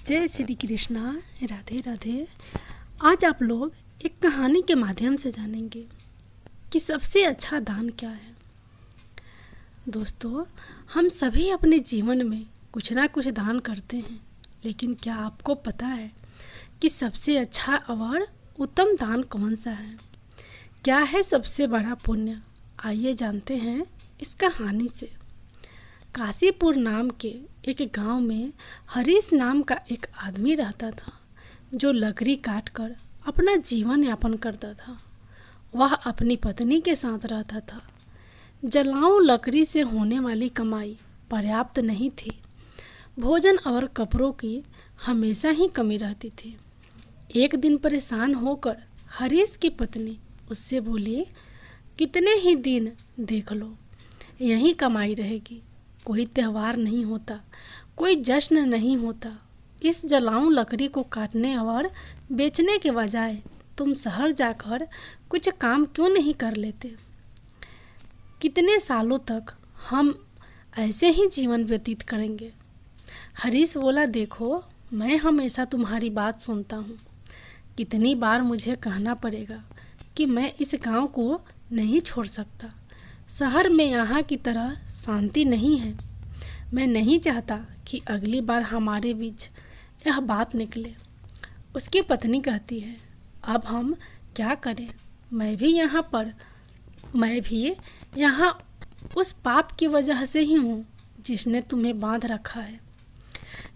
जय श्री कृष्णा। राधे राधे। आज आप लोग एक कहानी के माध्यम से जानेंगे कि सबसे अच्छा दान क्या है। दोस्तों, हम सभी अपने जीवन में कुछ ना कुछ दान करते हैं, लेकिन क्या आपको पता है कि सबसे अच्छा और उत्तम दान कौन सा है? क्या है सबसे बड़ा पुण्य? आइए जानते हैं इस कहानी से। काशीपुर नाम के एक गांव में हरीश नाम का एक आदमी रहता था, जो लकड़ी काटकर अपना जीवन यापन करता था। वह अपनी पत्नी के साथ रहता था। जलाऊं लकड़ी से होने वाली कमाई पर्याप्त नहीं थी। भोजन और कपड़ों की हमेशा ही कमी रहती थी। एक दिन परेशान होकर हरीश की पत्नी उससे बोली, कितने ही दिन देख लो, यही कमाई रहेगी। कोई त्यौहार नहीं होता, कोई जश्न नहीं होता। इस जलाऊं लकड़ी को काटने और बेचने के बजाय तुम शहर जाकर कुछ काम क्यों नहीं कर लेते? कितने सालों तक हम ऐसे ही जीवन व्यतीत करेंगे? हरीश बोला, देखो, मैं हमेशा तुम्हारी बात सुनता हूँ। कितनी बार मुझे कहना पड़ेगा कि मैं इस गांव को नहीं छोड़ सकता। शहर में यहाँ की तरह शांति नहीं है। मैं नहीं चाहता कि अगली बार हमारे बीच यह बात निकले। उसकी पत्नी कहती है, अब हम क्या करें? मैं भी यहाँ उस पाप की वजह से ही हूँ जिसने तुम्हें बांध रखा है।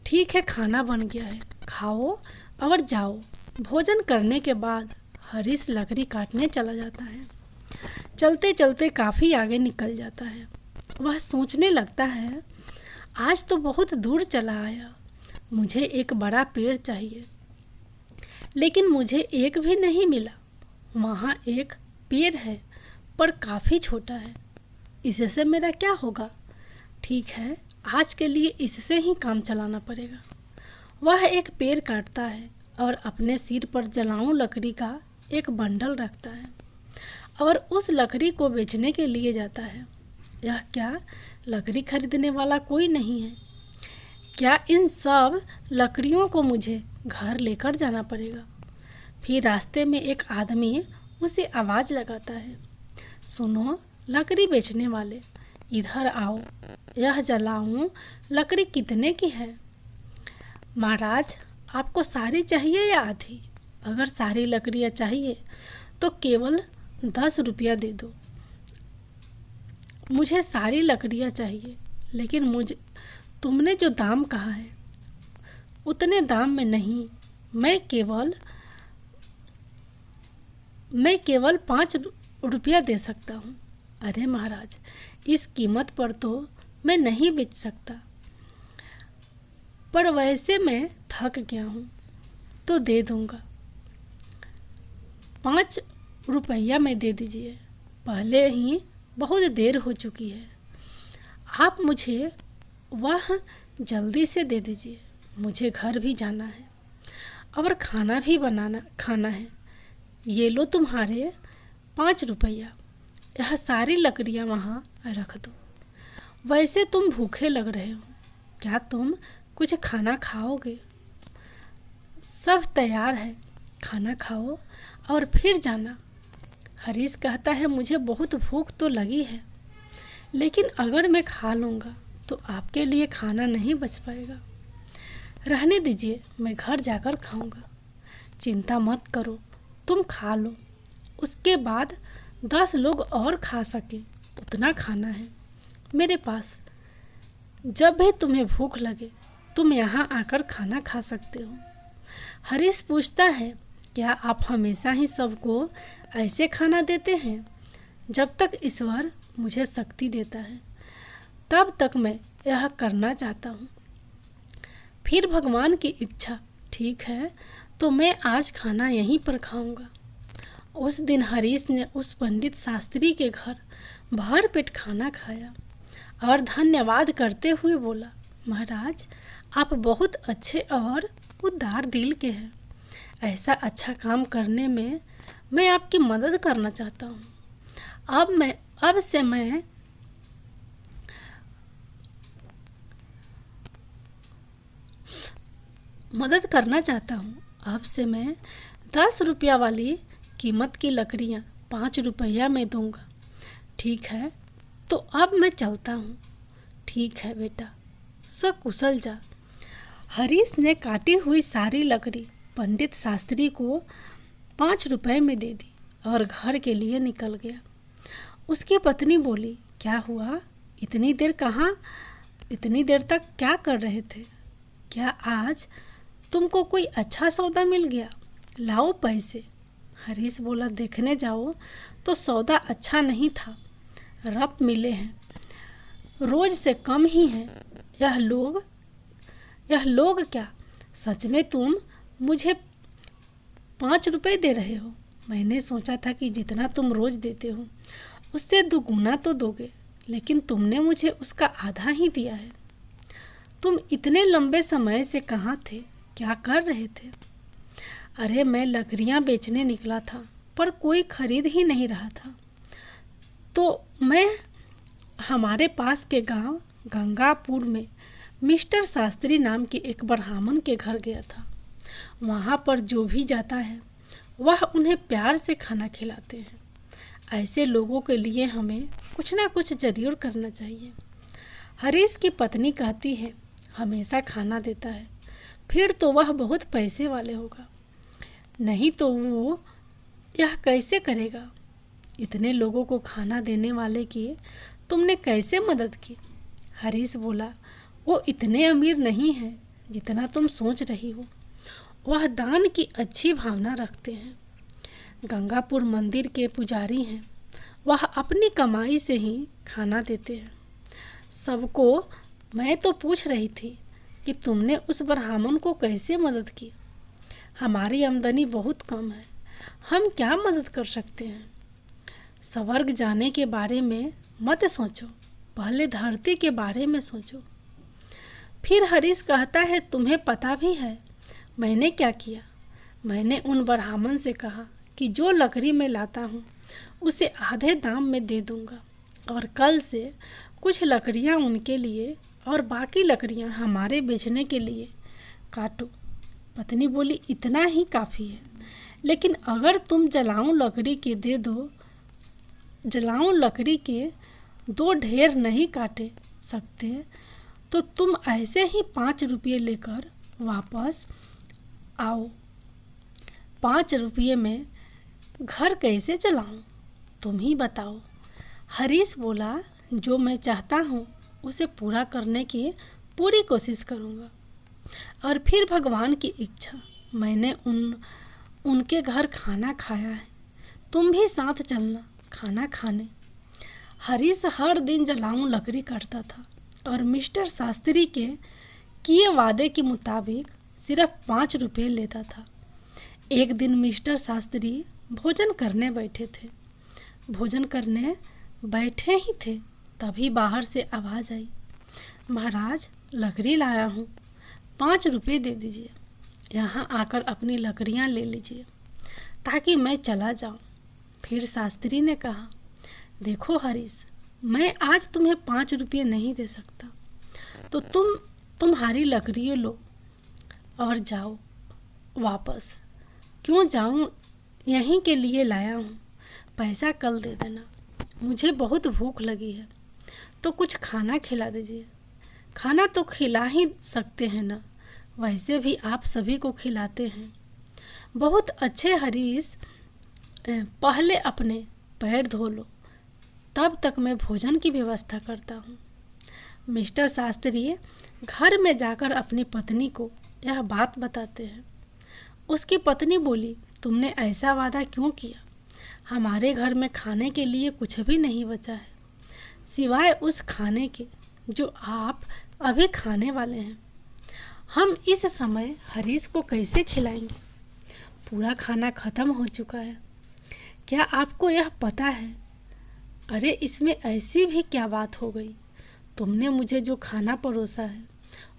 ठीक है, खाना बन गया है, खाओ और जाओ। भोजन करने के बाद हरीश लकड़ी काटने चला जाता है। चलते चलते काफ़ी आगे निकल जाता है। वह सोचने लगता है, आज तो बहुत दूर चला आया। मुझे एक बड़ा पेड़ चाहिए, लेकिन मुझे एक भी नहीं मिला। वहाँ एक पेड़ है, पर काफ़ी छोटा है। इससे मेरा क्या होगा? ठीक है, आज के लिए इससे ही काम चलाना पड़ेगा। वह एक पेड़ काटता है और अपने सिर पर जलाऊं लकड़ी का एक बंडल रखता है और उस लकड़ी को बेचने के लिए जाता है। यह क्या, लकड़ी खरीदने वाला कोई नहीं है? क्या इन सब लकड़ियों को मुझे घर लेकर जाना पड़ेगा? फिर रास्ते में एक आदमी उसे आवाज़ लगाता है, सुनो लकड़ी बेचने वाले, इधर आओ। यह जलाऊं लकड़ी कितने की है? महाराज, आपको सारी चाहिए या आधी? अगर सारी लकड़ियाँ चाहिए तो केवल 10 रुपया दे दो। मुझे सारी लकड़ियाँ चाहिए, लेकिन तुमने जो दाम कहा है उतने दाम में नहीं। मैं केवल 5 रुपया दे सकता हूँ। अरे महाराज, इस कीमत पर तो मैं नहीं बेच सकता, पर वैसे मैं थक गया हूँ तो दे दूँगा। 5 रुपया में दे दीजिए, पहले ही बहुत देर हो चुकी है। आप मुझे वह जल्दी से दे दीजिए। मुझे घर भी जाना है और खाना है। ये लो तुम्हारे 5 रुपया। यह सारी लकड़ियाँ वहाँ रख दो। वैसे तुम भूखे लग रहे हो, क्या तुम कुछ खाना खाओगे? सब तैयार है, खाना खाओ और फिर जाना। हरीश कहता है, मुझे बहुत भूख तो लगी है, लेकिन अगर मैं खा लूँगा तो आपके लिए खाना नहीं बच पाएगा। रहने दीजिए, मैं घर जाकर खाऊँगा। चिंता मत करो, तुम खा लो। उसके बाद 10 लोग और खा सके उतना खाना है मेरे पास। जब भी तुम्हें भूख लगे तुम यहाँ आकर खाना खा सकते हो। हरीश पूछता है, क्या आप हमेशा ही सबको ऐसे खाना देते हैं? जब तक ईश्वर मुझे शक्ति देता है तब तक मैं यह करना चाहता हूँ। फिर भगवान की इच्छा ठीक है तो मैं आज खाना यहीं पर खाऊंगा। उस दिन हरीश ने उस पंडित शास्त्री के घर भर पेट खाना खाया और धन्यवाद करते हुए बोला, महाराज, आप बहुत अच्छे और उदार दिल के हैं। ऐसा अच्छा काम करने में मैं आपकी मदद करना चाहता हूँ। अब से मैं मदद करना चाहता हूँ। आपसे मैं 10 रुपया वाली कीमत की लकड़ियाँ 5 रुपया में दूंगा। ठीक है, तो अब मैं चलता हूँ। ठीक है बेटा, सकुशल जा। हरीश ने काटी हुई सारी लकड़ी पंडित शास्त्री को 5 रुपए में दे दी और घर के लिए निकल गया। उसकी पत्नी बोली, क्या हुआ? इतनी देर तक क्या कर रहे थे? क्या आज तुमको कोई अच्छा सौदा मिल गया? लाओ पैसे। हरीश बोला, देखने जाओ तो सौदा अच्छा नहीं था। रप मिले हैं, रोज से कम ही हैं। यह लोग क्या? सच में तुम मुझे 5 रुपए दे रहे हो? मैंने सोचा था कि जितना तुम रोज देते हो उससे दुगुना तो दोगे, लेकिन तुमने मुझे उसका आधा ही दिया है। तुम इतने लंबे समय से कहाँ थे? क्या कर रहे थे? अरे मैं लकड़ियाँ बेचने निकला था, पर कोई खरीद ही नहीं रहा था, तो मैं हमारे पास के गांव गंगापुर में मिस्टर शास्त्री नाम के एक ब्राह्मण के घर गया था। वहाँ पर जो भी जाता है वह उन्हें प्यार से खाना खिलाते हैं। ऐसे लोगों के लिए हमें कुछ ना कुछ जरूर करना चाहिए। हरीश की पत्नी कहती है, हमेशा खाना देता है, फिर तो वह बहुत पैसे वाले होगा, नहीं तो वो यह कैसे करेगा? इतने लोगों को खाना देने वाले की तुमने कैसे मदद की? हरीश बोला, वो इतने अमीर नहीं है जितना तुम सोच रही हो। वह दान की अच्छी भावना रखते हैं। गंगापुर मंदिर के पुजारी हैं। वह अपनी कमाई से ही खाना देते हैं सबको। मैं तो पूछ रही थी कि तुमने उस ब्राह्मण को कैसे मदद की? हमारी आमदनी बहुत कम है, हम क्या मदद कर सकते हैं? स्वर्ग जाने के बारे में मत सोचो, पहले धरती के बारे में सोचो। फिर हरीश कहता है, तुम्हें पता भी है मैंने क्या किया? मैंने उन ब्राह्मण से कहा कि जो लकड़ी मैं लाता हूँ उसे आधे दाम में दे दूँगा और कल से कुछ लकड़ियाँ उनके लिए और बाकी लकड़ियाँ हमारे बेचने के लिए काटो। पत्नी बोली, इतना ही काफ़ी है, लेकिन अगर तुम जलाऊं लकड़ी के दो ढेर नहीं काटे सकते तो तुम ऐसे ही 5 रुपये लेकर वापस आओ। 5 रुपये में घर कैसे चलाऊं? तुम ही बताओ। हरीश बोला, जो मैं चाहता हूँ उसे पूरा करने की पूरी कोशिश करूँगा। और फिर भगवान की इच्छा, मैंने उनके घर खाना खाया है, तुम भी साथ चलना खाना खाने। हरीश हर दिन जलाऊं लकड़ी काटता था और मिस्टर शास्त्री के किए वादे के मुताबिक सिर्फ 5 रुपये लेता था। एक दिन मिस्टर शास्त्री भोजन करने बैठे ही थे, तभी बाहर से आवाज़ आई, महाराज लकड़ी लाया हूँ, 5 रुपये दे दीजिए। यहाँ आकर अपनी लकड़ियाँ ले लीजिए ताकि मैं चला जाऊँ। फिर शास्त्री ने कहा, देखो हरीश, मैं आज तुम्हें 5 रुपये नहीं दे सकता, तो तुम्हारी लकड़ियाँ लो और जाओ वापस। क्यों जाऊँ? यहीं के लिए लाया हूँ, पैसा कल दे देना। मुझे बहुत भूख लगी है तो कुछ खाना खिला दीजिए। खाना तो खिला ही सकते हैं ना, वैसे भी आप सभी को खिलाते हैं। बहुत अच्छे हरीश, पहले अपने पैर धो लो, तब तक मैं भोजन की व्यवस्था करता हूँ। मिस्टर शास्त्री घर में जाकर अपनी पत्नी को यह बात बताते हैं। उसकी पत्नी बोली, तुमने ऐसा वादा क्यों किया? हमारे घर में खाने के लिए कुछ भी नहीं बचा है सिवाय उस खाने के जो आप अभी खाने वाले हैं। हम इस समय हरीश को कैसे खिलाएंगे? पूरा खाना खत्म हो चुका है। क्या आपको यह पता है? अरे इसमें ऐसी भी क्या बात हो गई? तुमने मुझे जो खाना परोसा है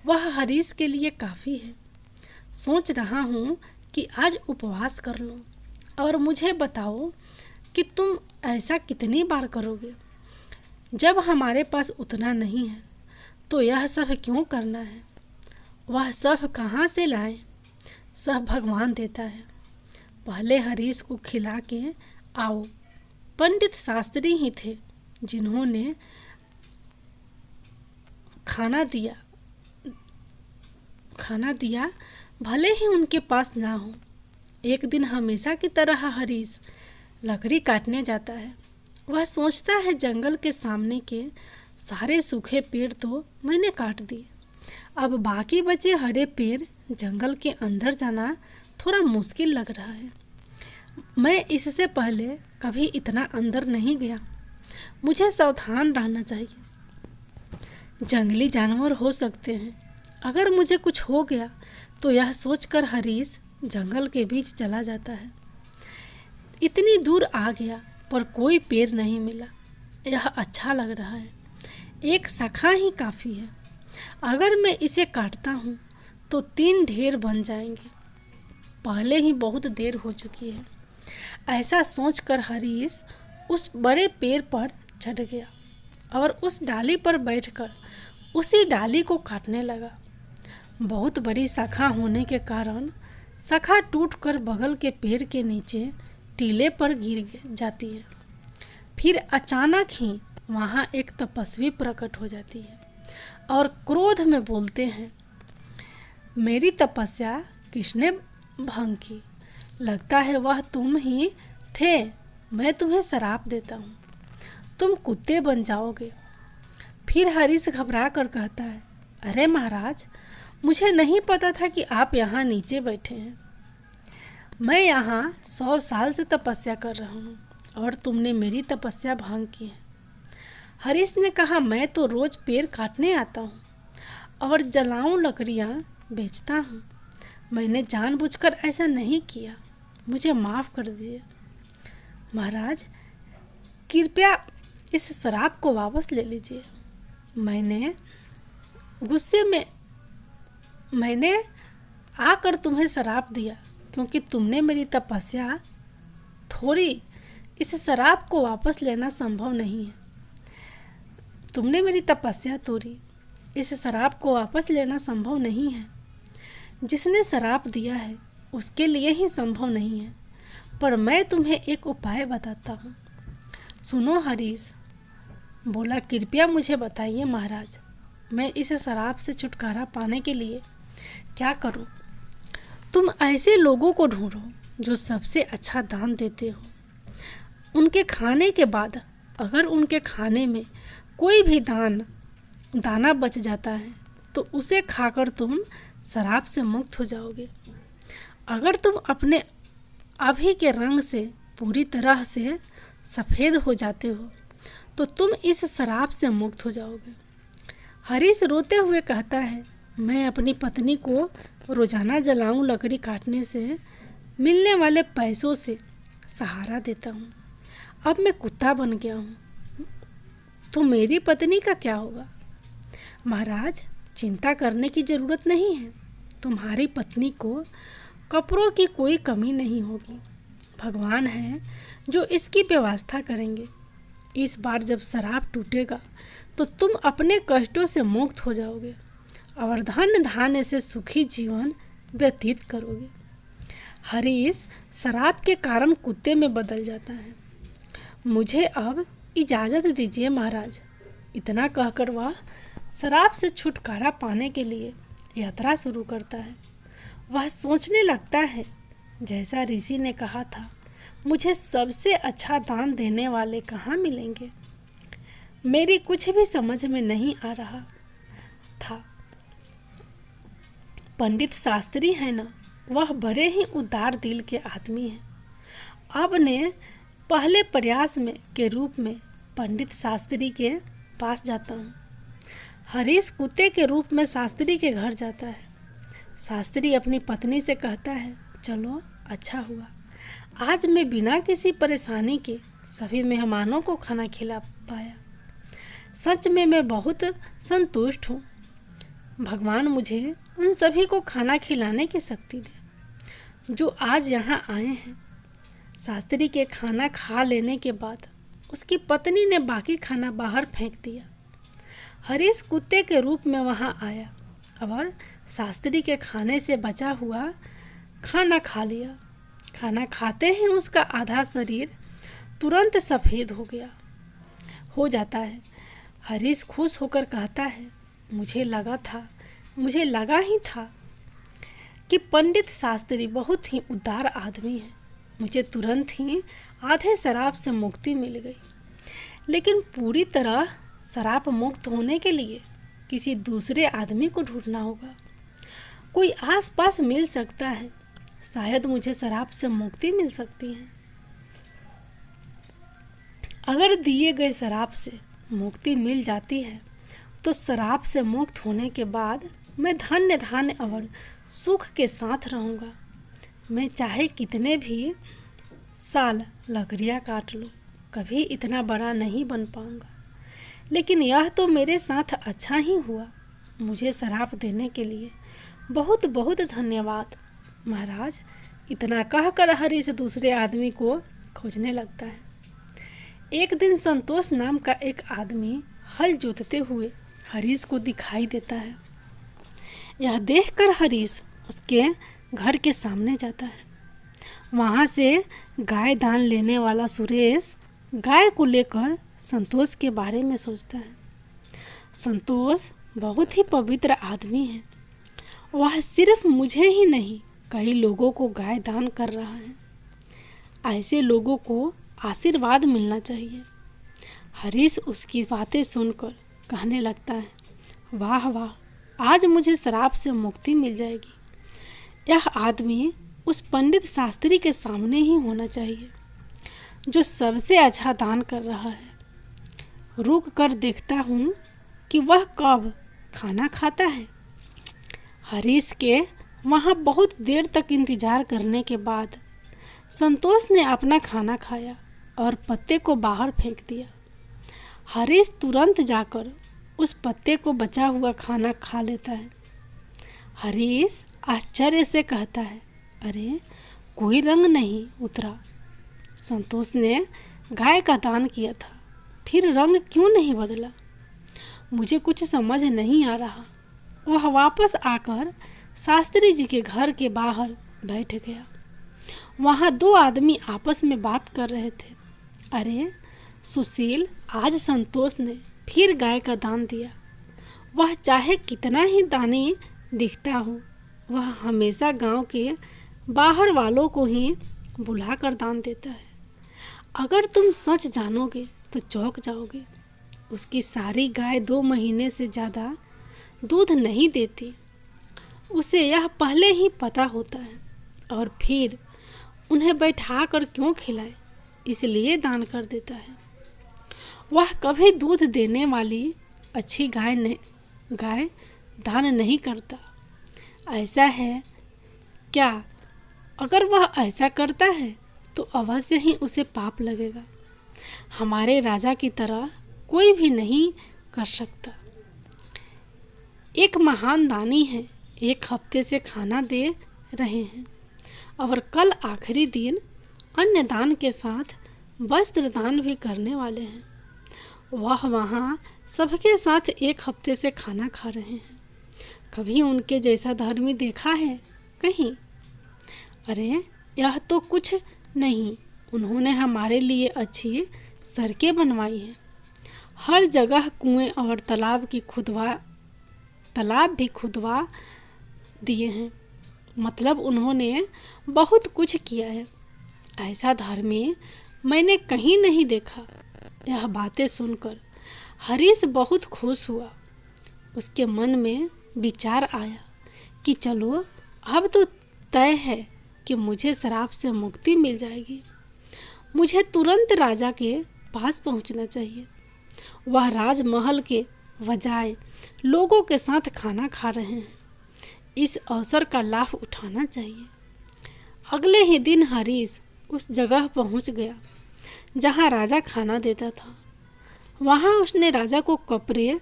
वह हरीश के लिए काफ़ी है। सोच रहा हूँ कि आज उपवास कर लूँ और मुझे बताओ कि तुम ऐसा कितनी बार करोगे? जब हमारे पास उतना नहीं है तो यह सब क्यों करना है? वह सब कहाँ से लाएं? सब भगवान देता है। पहले हरीश को खिला के आओ। पंडित शास्त्री ही थे जिन्होंने खाना दिया भले ही उनके पास ना हो। एक दिन हमेशा की तरह हरीश लकड़ी काटने जाता है। वह सोचता है जंगल के सामने के सारे सूखे पेड़ तो मैंने काट दिए, अब बाकी बचे हरे पेड़ जंगल के अंदर जाना थोड़ा मुश्किल लग रहा है। मैं इससे पहले कभी इतना अंदर नहीं गया, मुझे सावधान रहना चाहिए। जंगली जानवर हो सकते हैं, अगर मुझे कुछ हो गया तो यह सोचकर हरीश जंगल के बीच चला जाता है। इतनी दूर आ गया पर कोई पेड़ नहीं मिला। यह अच्छा लग रहा है, एक शाखा ही काफ़ी है। अगर मैं इसे काटता हूँ तो 3 ढेर बन जाएंगे। पहले ही बहुत देर हो चुकी है। ऐसा सोचकर हरीश उस बड़े पेड़ पर चढ़ गया और उस डाली पर बैठकर उसी डाली को काटने लगा। बहुत बड़ी शाखा होने के कारण शाखा टूटकर बगल के पेड़ के नीचे टीले पर गिर जाती है। फिर अचानक ही वहाँ एक तपस्वी प्रकट हो जाती है और क्रोध में बोलते हैं, मेरी तपस्या किसने भंग की? लगता है वह तुम ही थे। मैं तुम्हें श्राप देता हूँ, तुम कुत्ते बन जाओगे। फिर हरीश घबरा कर कहता है, अरे महाराज, मुझे नहीं पता था कि आप यहाँ नीचे बैठे हैं। मैं यहाँ 100 साल से तपस्या कर रहा हूँ और तुमने मेरी तपस्या भंग की है। हरीश ने कहा, मैं तो रोज पेड़ काटने आता हूँ और जलाऊं लकड़ियाँ बेचता हूँ। मैंने जानबूझकर ऐसा नहीं किया, मुझे माफ़ कर दीजिए। महाराज, कृपया इस शराब को वापस ले लीजिए। मैंने आकर तुम्हें शराब दिया क्योंकि तुमने मेरी तपस्या थोड़ी। इस शराब को वापस लेना संभव नहीं है। तुमने मेरी तपस्या तोड़ी, इस शराब को वापस लेना संभव नहीं है। जिसने शराब दिया है उसके लिए ही संभव नहीं है। पर मैं तुम्हें एक उपाय बताता हूँ, सुनो। हरीश बोला, कृपया मुझे बताइए महाराज, मैं इस शराब से छुटकारा पाने के लिए क्या करूँ? तुम ऐसे लोगों को ढूंढो जो सबसे अच्छा दान देते हो। उनके खाने के बाद अगर उनके खाने में कोई भी दाना बच जाता है तो उसे खाकर तुम शराब से मुक्त हो जाओगे। अगर तुम अपने अभी के रंग से पूरी तरह से सफ़ेद हो जाते हो तो तुम इस शराब से मुक्त हो जाओगे। हरीश रोते हुए कहता है, मैं अपनी पत्नी को रोज़ाना जलाऊं लकड़ी काटने से मिलने वाले पैसों से सहारा देता हूँ। अब मैं कुत्ता बन गया हूँ तो मेरी पत्नी का क्या होगा? महाराज, चिंता करने की ज़रूरत नहीं है। तुम्हारी पत्नी को कपड़ों की कोई कमी नहीं होगी। भगवान है जो इसकी व्यवस्था करेंगे। इस बार जब शराब टूटेगा तो तुम अपने कष्टों से मुक्त हो जाओगे और धन धान्य से सुखी जीवन व्यतीत करोगे। हरीश शराब के कारण कुत्ते में बदल जाता है। मुझे अब इजाज़त दीजिए महाराज। इतना कहकर वह शराब से छुटकारा पाने के लिए यात्रा शुरू करता है। वह सोचने लगता है, जैसा ऋषि ने कहा था, मुझे सबसे अच्छा दान देने वाले कहाँ मिलेंगे? मेरी कुछ भी समझ में नहीं आ रहा था। पंडित शास्त्री है ना, वह बड़े ही उदार दिल के आदमी हैं। अब ने पहले प्रयास के रूप में पंडित शास्त्री के पास जाता हूँ। हरीश कुत्ते के रूप में शास्त्री के घर जाता है। शास्त्री अपनी पत्नी से कहता है, चलो अच्छा हुआ, आज मैं बिना किसी परेशानी के सभी मेहमानों को खाना खिला पाया। सच में मैं बहुत संतुष्ट हूँ। भगवान मुझे उन सभी को खाना खिलाने की शक्ति दे जो आज यहाँ आए हैं। शास्त्री के खाना खा लेने के बाद उसकी पत्नी ने बाकी खाना बाहर फेंक दिया। हरीश कुत्ते के रूप में वहाँ आया और शास्त्री के खाने से बचा हुआ खाना खा लिया। खाना खाते ही उसका आधा शरीर तुरंत सफ़ेद हो जाता है। हरीश खुश होकर कहता है, मुझे लगा ही था कि पंडित शास्त्री बहुत ही उदार आदमी है। मुझे तुरंत ही आधे शराब से मुक्ति मिल गई। लेकिन पूरी तरह शराब मुक्त होने के लिए किसी दूसरे आदमी को ढूंढना होगा। कोई आसपास मिल सकता है, शायद मुझे शराब से मुक्ति मिल सकती है। अगर दिए गए शराब से मुक्ति मिल जाती है तो शराब से मुक्त होने के बाद मैं धन्य और सुख के साथ रहूँगा। मैं चाहे कितने भी साल लकड़ियाँ काट लूँ, कभी इतना बड़ा नहीं बन पाऊँगा। लेकिन यह तो मेरे साथ अच्छा ही हुआ। मुझे शराब देने के लिए बहुत बहुत धन्यवाद महाराज। इतना कहकर हरीश दूसरे आदमी को खोजने लगता है। एक दिन संतोष नाम का एक आदमी हल जोतते हुए हरीश को दिखाई देता है। यह देखकर हरीश उसके घर के सामने जाता है। वहाँ से गाय दान लेने वाला सुरेश गाय को लेकर संतोष के बारे में सोचता है। संतोष बहुत ही पवित्र आदमी है। वह सिर्फ मुझे ही नहीं, कई लोगों को गाय दान कर रहा है। ऐसे लोगों को आशीर्वाद मिलना चाहिए। हरीश उसकी बातें सुनकर कहने लगता है, वाह वाह, आज मुझे शराब से मुक्ति मिल जाएगी। यह आदमी उस पंडित शास्त्री के सामने ही होना चाहिए जो सबसे अच्छा दान कर रहा है। रुक कर देखता हूँ कि वह कब खाना खाता है। हरीश के वहाँ बहुत देर तक इंतजार करने के बाद संतोष ने अपना खाना खाया और पत्ते को बाहर फेंक दिया। हरीश तुरंत जाकर उस पत्ते को बचा हुआ खाना खा लेता है। हरीश आश्चर्य से कहता है, अरे कोई रंग नहीं उतरा। संतोष ने गाय का दान किया था, फिर रंग क्यों नहीं बदला? मुझे कुछ समझ नहीं आ रहा। वह वापस आकर शास्त्री जी के घर के बाहर बैठ गया। वहाँ दो आदमी आपस में बात कर रहे थे। अरे सुशील, आज संतोष ने फिर गाय का दान दिया। वह चाहे कितना ही दानी दिखता हो, वह हमेशा गांव के बाहर वालों को ही बुलाकर दान देता है। अगर तुम सच जानोगे तो चौंक जाओगे। उसकी सारी गाय 2 महीने से ज़्यादा दूध नहीं देती। उसे यह पहले ही पता होता है और फिर उन्हें बैठा कर क्यों खिलाए, इसलिए दान कर देता है। वह कभी दूध देने वाली अच्छी गाय दान नहीं करता। ऐसा है क्या? अगर वह ऐसा करता है तो अवश्य ही उसे पाप लगेगा। हमारे राजा की तरह कोई भी नहीं कर सकता। एक महान दानी है, 1 हफ्ते से खाना दे रहे हैं और कल आखिरी दिन अन्न दान के साथ वस्त्र दान भी करने वाले हैं। वह वहाँ सबके साथ 1 हफ्ते से खाना खा रहे हैं। कभी उनके जैसा धर्मी देखा है कहीं? अरे यह तो कुछ नहीं, उन्होंने हमारे लिए अच्छी सड़कें बनवाई हैं। हर जगह कुएं और तालाब भी खुदवा दिए हैं। मतलब उन्होंने बहुत कुछ किया है। ऐसा धर्मी मैंने कहीं नहीं देखा। यह बातें सुनकर हरीश बहुत खुश हुआ। उसके मन में विचार आया कि चलो अब तो तय है कि मुझे शराब से मुक्ति मिल जाएगी। मुझे तुरंत राजा के पास पहुंचना चाहिए। वह राजमहल के बजाय लोगों के साथ खाना खा रहे हैं। इस अवसर का लाभ उठाना चाहिए। अगले ही दिन हरीश उस जगह पहुंच गया जहां राजा खाना देता था। वहां उसने राजा को कपड़े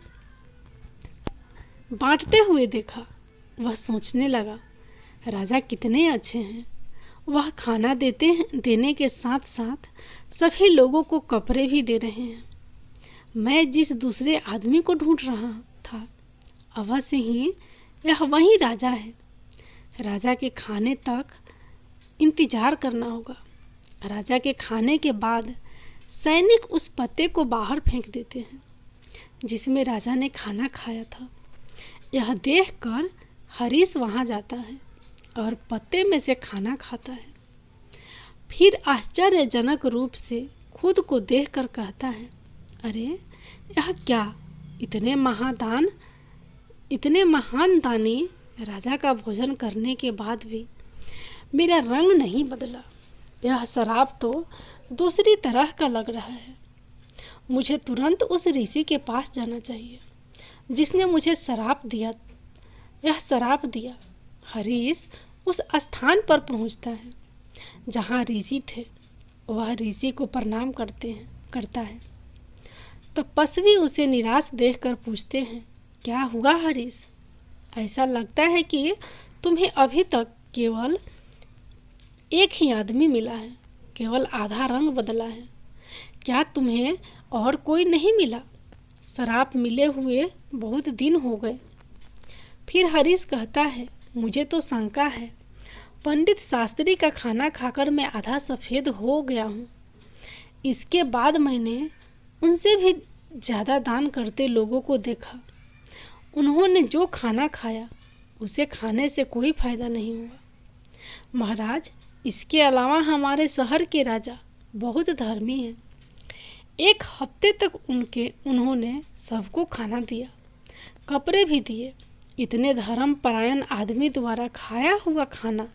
बांटते हुए देखा। वह सोचने लगा, राजा कितने अच्छे हैं। वह खाना देने के साथ साथ सभी लोगों को कपड़े भी दे रहे हैं। मैं जिस दूसरे आदमी को ढूंढ रहा था, अवश्य ही यह वही राजा है। राजा के खाने तक इंतजार करना होगा। राजा के खाने के बाद सैनिक उस पत्ते को बाहर फेंक देते हैं जिसमें राजा ने खाना खाया था। यह देखकर हरीश वहाँ जाता है और पत्ते में से खाना खाता है। फिर आश्चर्यजनक रूप से खुद को देखकर कहता है, अरे यह क्या, इतने महान दानी राजा का भोजन करने के बाद भी मेरा रंग नहीं बदला। यह शराब तो दूसरी तरह का लग रहा है। मुझे तुरंत उस ऋषि के पास जाना चाहिए जिसने मुझे शराब दिया। हरीश उस स्थान पर पहुंचता है जहां ऋषि थे। वह ऋषि को प्रणाम करता है। तपस्वी उसे निराश देखकर पूछते हैं, क्या हुआ हरीश? ऐसा लगता है कि तुम्हें अभी तक केवल एक ही आदमी मिला है, केवल आधा रंग बदला है। क्या तुम्हें और कोई नहीं मिला? शराब मिले हुए बहुत दिन हो गए। फिर हरीश कहता है, मुझे तो शंका है। पंडित शास्त्री का खाना खाकर मैं आधा सफ़ेद हो गया हूँ। इसके बाद मैंने उनसे भी ज़्यादा दान करते लोगों को देखा। उन्होंने जो खाना खाया उसे खाने से कोई फायदा नहीं हुआ। महाराज, इसके अलावा हमारे शहर के राजा बहुत धर्मी हैं। एक हफ्ते तक उन्होंने सबको खाना दिया, कपड़े भी दिए। इतने धर्मपरायण आदमी द्वारा खाया हुआ खाना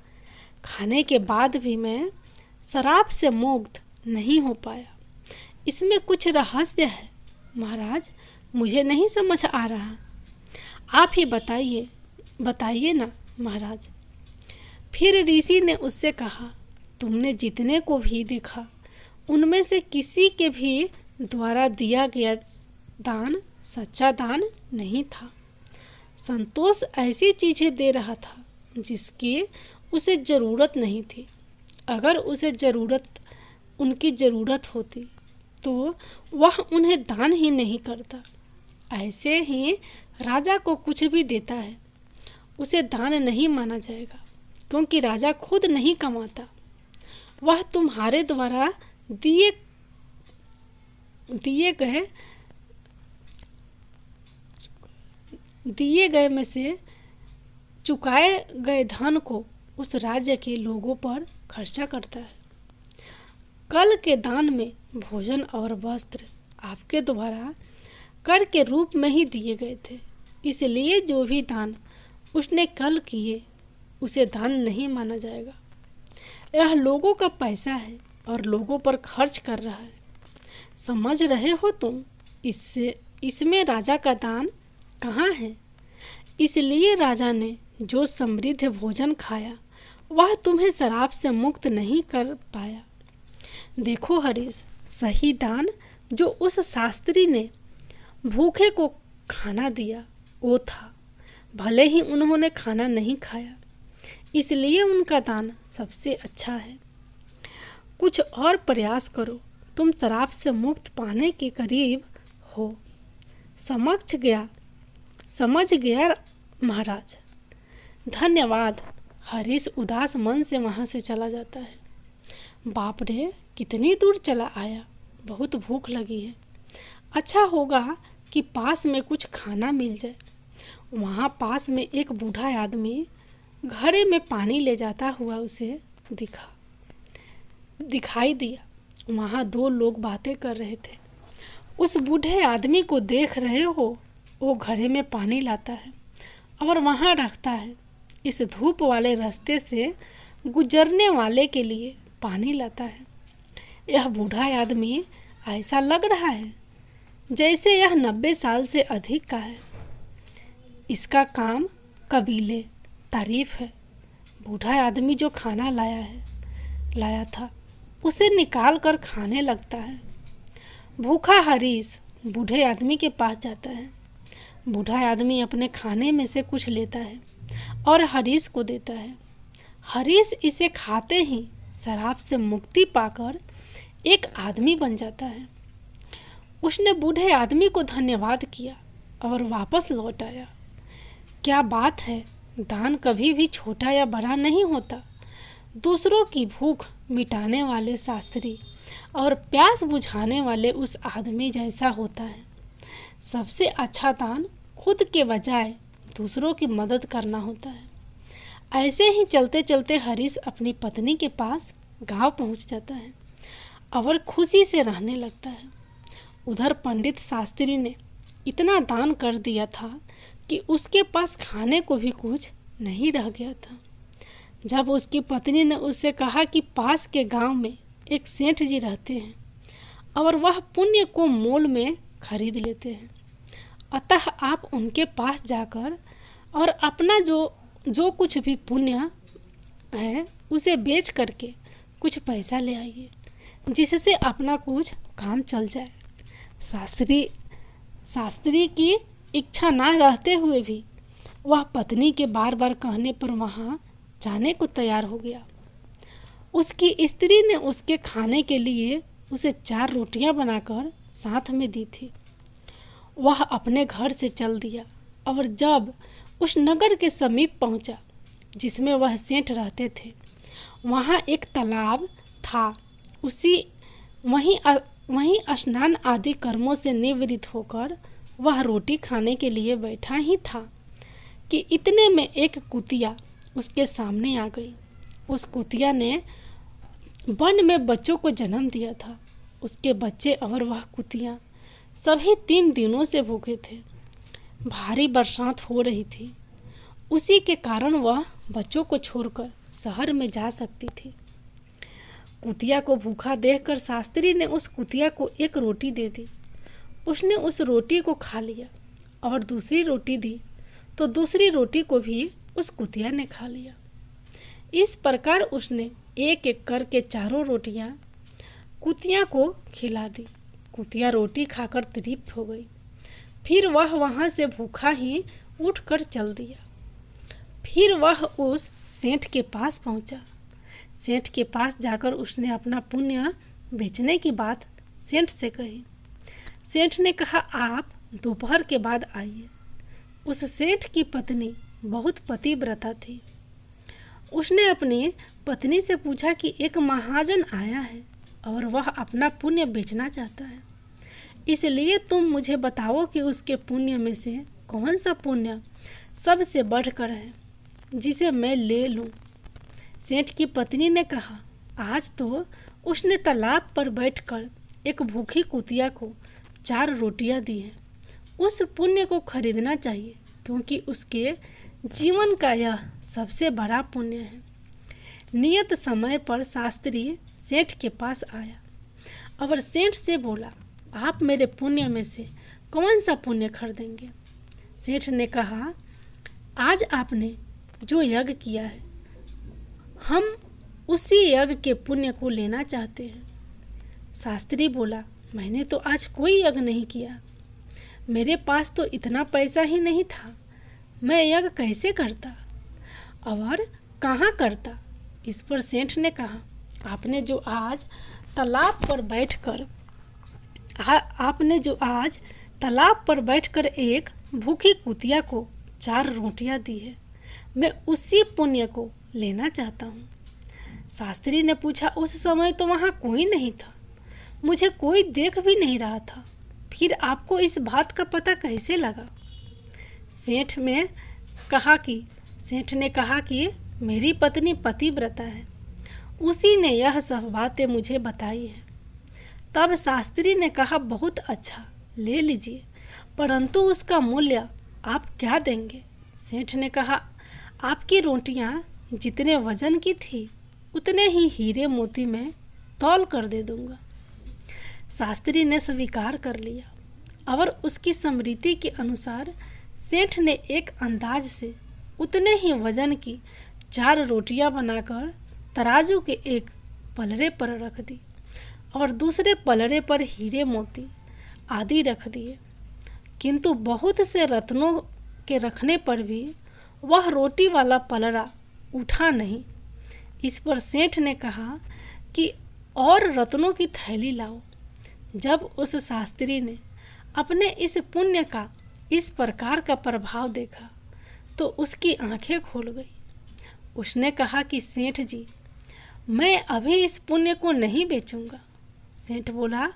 खाने के बाद भी मैं शराब से मुक्त नहीं हो पाया। इसमें कुछ रहस्य है महाराज, मुझे नहीं समझ आ रहा। आप ही बताइए ना महाराज। फिर ऋषि ने उससे कहा, तुमने जितने को भी देखा उनमें से किसी के भी द्वारा दिया गया दान सच्चा दान नहीं था। संतोष ऐसी चीज़ें दे रहा था जिसकी उसे ज़रूरत नहीं थी। अगर उनकी ज़रूरत होती तो वह उन्हें दान ही नहीं करता। ऐसे ही राजा को कुछ भी देता है उसे दान नहीं माना जाएगा, क्योंकि राजा खुद नहीं कमाता। वह तुम्हारे द्वारा दिए गए में से चुकाए गए धन को उस राज्य के लोगों पर खर्चा करता है। कल के दान में भोजन और वस्त्र आपके द्वारा कर के रूप में ही दिए गए थे, इसलिए जो भी दान उसने कल किए उसे दान नहीं माना जाएगा। यह लोगों का पैसा है और लोगों पर खर्च कर रहा है। समझ रहे हो तुम? इसमें राजा का दान कहाँ है? इसलिए राजा ने जो समृद्ध भोजन खाया वह तुम्हें शराब से मुक्त नहीं कर पाया। देखो हरीश, सही दान जो उस शास्त्री ने भूखे को खाना दिया वो था। भले ही उन्होंने खाना नहीं खाया, इसलिए उनका दान सबसे अच्छा है। कुछ और प्रयास करो, तुम शराब से मुक्त पाने के करीब हो। समझ गया महाराज। धन्यवाद। हरीश उदास मन से वहाँ से चला जाता है। बाप रे, कितनी दूर चला आया, बहुत भूख लगी है। अच्छा होगा कि पास में कुछ खाना मिल जाए। वहाँ पास में एक बूढ़ा आदमी घड़े में पानी ले जाता हुआ उसे दिखाई दिया। वहाँ दो लोग बातें कर रहे थे। उस बूढ़े आदमी को देख रहे हो? वो घड़े में पानी लाता है और वहाँ रखता है। इस धूप वाले रास्ते से गुजरने वाले के लिए पानी लाता है। यह बूढ़ा आदमी ऐसा लग रहा है जैसे यह 90 साल से अधिक का है। इसका काम कबीले तारीफ है। बूढ़ा आदमी जो खाना लाया था उसे निकाल कर खाने लगता है। भूखा हरीश बूढ़े आदमी के पास जाता है। बूढ़ा आदमी अपने खाने में से कुछ लेता है और हरीश को देता है। हरीश इसे खाते ही शराब से मुक्ति पाकर एक आदमी बन जाता है। उसने बूढ़े आदमी को धन्यवाद किया और वापस लौट आया। क्या बात है, दान कभी भी छोटा या बड़ा नहीं होता। दूसरों की भूख मिटाने वाले शास्त्री और प्यास बुझाने वाले उस आदमी जैसा होता है। सबसे अच्छा दान खुद के बजाय दूसरों की मदद करना होता है। ऐसे ही चलते चलते हरीश अपनी पत्नी के पास गांव पहुंच जाता है और खुशी से रहने लगता है। उधर पंडित शास्त्री ने इतना दान कर दिया था कि उसके पास खाने को भी कुछ नहीं रह गया था। जब उसकी पत्नी ने उससे कहा कि पास के गांव में एक सेठ जी रहते हैं और वह पुण्य को मोल में खरीद लेते हैं, अतः आप उनके पास जाकर और अपना जो कुछ भी पुण्य है उसे बेच करके कुछ पैसा ले आइए, जिससे अपना कुछ काम चल जाए। शास्त्री की इच्छा ना रहते हुए भी वह पत्नी के बार बार कहने पर वहाँ जाने को तैयार हो गया। उसकी स्त्री ने उसके खाने के लिए उसे 4 रोटियां बनाकर साथ में दी थी। वह अपने घर से चल दिया और जब उस नगर के समीप पहुंचा जिसमें वह सेठ रहते थे, वहाँ एक तालाब था। वहीं स्नान आदि कर्मों से निवृत्त होकर वह रोटी खाने के लिए बैठा ही था कि इतने में एक कुतिया उसके सामने आ गई। उस कुतिया ने वन में बच्चों को जन्म दिया था। उसके बच्चे और वह कुतिया सभी 3 दिनों से भूखे थे। भारी बरसात हो रही थी, उसी के कारण वह बच्चों को छोड़कर शहर में जा सकती थी। कुतिया को भूखा देखकर शास्त्री ने उस कुतिया को एक रोटी दे दी। उसने उस रोटी को खा लिया और दूसरी रोटी दी तो दूसरी रोटी को भी उस कुतिया ने खा लिया। इस प्रकार उसने एक एक करके 4 रोटियां कुतिया को खिला दी। कुतिया रोटी खाकर तृप्त हो गई। फिर वह वहाँ से भूखा ही उठकर चल दिया। फिर वह उस सेठ के पास पहुँचा। सेठ के पास जाकर उसने अपना पुण्य बेचने की बात सेठ से कही। सेठ ने कहा, आप दोपहर के बाद आइए। उस सेठ की पत्नी बहुत पतिव्रता थी। उसने अपनी पत्नी से पूछा कि एक महाजन आया है और वह अपना पुण्य बेचना चाहता है, इसलिए तुम मुझे बताओ कि उसके पुण्य में से कौन सा पुण्य सबसे बढ़कर है जिसे मैं ले लूं। सेठ की पत्नी ने कहा, आज तो उसने तालाब पर बैठकर एक भूखी कुतिया को 4 रोटियां दी हैं। उस पुण्य को खरीदना चाहिए क्योंकि उसके जीवन का यह सबसे बड़ा पुण्य है। नियत समय पर शास्त्री सेठ के पास आया और सेठ से बोला, आप मेरे पुण्य में से कौन सा पुण्य खरीदेंगे। सेठ ने कहा, आज आपने जो यज्ञ किया है हम उसी यज्ञ के पुण्य को लेना चाहते हैं। शास्त्री बोला, मैंने तो आज कोई यज्ञ नहीं किया, मेरे पास तो इतना पैसा ही नहीं था, मैं यज्ञ कैसे करता और कहाँ करता। इस पर सेठ ने कहा, आपने जो आज तालाब पर बैठकर एक भूखी कुतिया को 4 रोटियां दी है, मैं उसी पुण्य को लेना चाहता हूँ। शास्त्री ने पूछा, उस समय तो वहाँ कोई नहीं था, मुझे कोई देख भी नहीं रहा था, फिर आपको इस बात का पता कैसे लगा। सेठ ने कहा कि मेरी पत्नी पतिव्रता है, उसी ने यह सब बातें मुझे बताई है। तब शास्त्री ने कहा, बहुत अच्छा, ले लीजिए, परंतु उसका मूल्य आप क्या देंगे। सेठ ने कहा, आपकी रोटियां जितने वजन की थी उतने ही हीरे मोती में तौल कर दे दूंगा। शास्त्री ने स्वीकार कर लिया और उसकी स्मृति के अनुसार सेठ ने एक अंदाज से उतने ही वजन की 4 रोटियां बनाकर तराजू के एक पलड़े पर रख दी और दूसरे पलड़े पर हीरे मोती आदि रख दिए, किंतु बहुत से रत्नों के रखने पर भी वह रोटी वाला पलड़ा उठा नहीं। इस पर सेठ ने कहा कि और रत्नों की थैली लाओ। जब उस शास्त्री ने अपने इस पुण्य का इस प्रकार का प्रभाव देखा तो उसकी आंखें खुल गई। उसने कहा कि सेठ जी, मैं अभी इस पुण्य को नहीं बेचूंगा। सेठ बोला,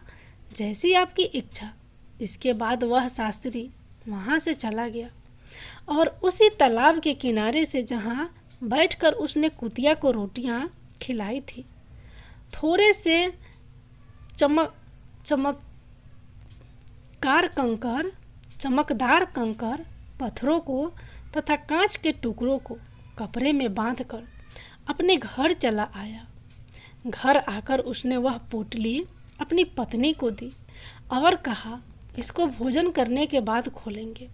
जैसी आपकी इच्छा। इसके बाद वह शास्त्री वहाँ से चला गया और उसी तालाब के किनारे से जहाँ बैठकर उसने कुतिया को रोटियाँ खिलाई थी, थोड़े से चमकदार कंकर पत्थरों को तथा कांच के टुकड़ों को कपड़े में बांधकर अपने घर चला आया। घर आकर उसने वह पोटली अपनी पत्नी को दी और कहा, इसको भोजन करने के बाद खोलेंगे।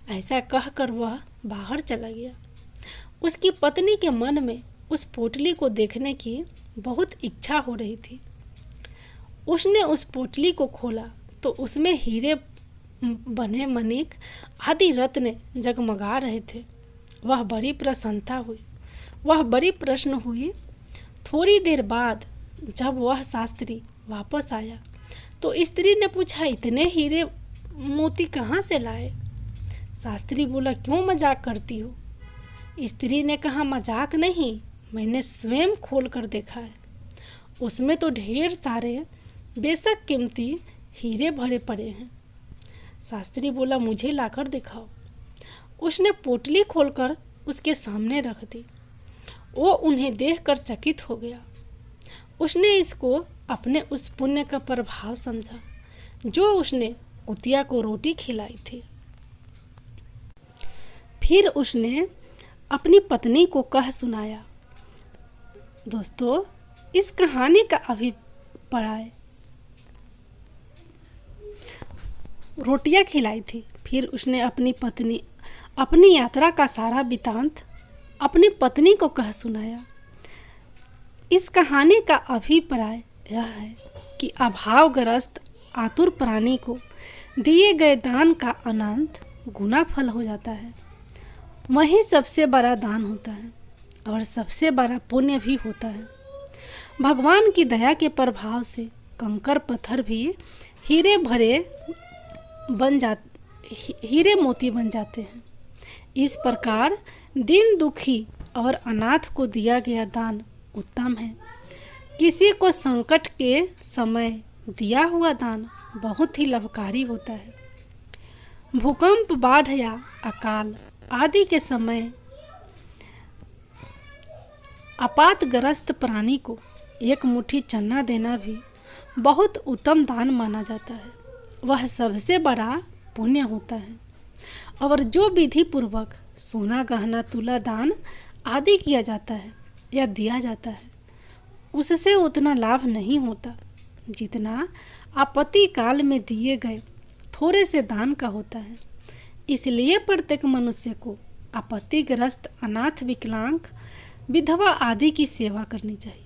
ऐसा कहकर वह बाहर चला गया। उसकी पत्नी के मन में उस पोटली को देखने की बहुत इच्छा हो रही थी। उसने उस पोटली को खोला तो उसमें हीरे बने मणिक आदि रत्न जगमगा रहे थे। वह बड़ी प्रसन्न हुई। थोड़ी देर बाद जब वह शास्त्री वापस आया तो स्त्री ने पूछा, इतने हीरे मोती कहाँ से लाए? शास्त्री बोला, क्यों मजाक करती हो? स्त्री ने कहा, मजाक नहीं, मैंने स्वयं खोल कर देखा है। उसमें तो ढेर सारे बेशक कीमती हीरे भरे पड़े हैं। शास्त्री बोला, मुझे लाकर दिखाओ। उसने पोटली खोलकर उसके सामने रख दी। वो उन्हें देखकर चकित हो गया। उसने इसको अपने उस पुण्य का प्रभाव समझा जो उसने कुतिया को रोटी खिलाई थी। फिर उसने अपनी पत्नी को कह सुनाया। दोस्तों, इस कहानी का अभिप्राय रोटियां खिलाई थी। फिर उसने अपनी यात्रा का सारा वृत्तांत अपनी पत्नी को कह सुनाया। इस कहानी का अभिप्राय यह है कि अभावग्रस्त आतुर प्राणी को दिए गए दान का अनंत गुना फल हो जाता है। वही सबसे बड़ा दान होता है और सबसे बड़ा पुण्य भी होता है। भगवान की दया के प्रभाव से कंकर पत्थर भी हीरे मोती बन जाते हैं। इस प्रकार दीन दुखी और अनाथ को दिया गया दान उत्तम है। किसी को संकट के समय दिया हुआ दान बहुत ही लाभकारी होता है। भूकंप, बाढ़ या अकाल आदि के समय आपातग्रस्त प्राणी को एक मुट्ठी चना देना भी बहुत उत्तम दान माना जाता है। वह सबसे बड़ा पुण्य होता है। और जो विधि पूर्वक सोना, गहना, तुला दान आदि किया जाता है या दिया जाता है, उससे उतना लाभ नहीं होता जितना आपत्ति काल में दिए गए थोड़े से दान का होता है। इसलिए प्रत्येक मनुष्य को आपत्तिग्रस्त, अनाथ, विकलांग, विधवा आदि की सेवा करनी चाहिए।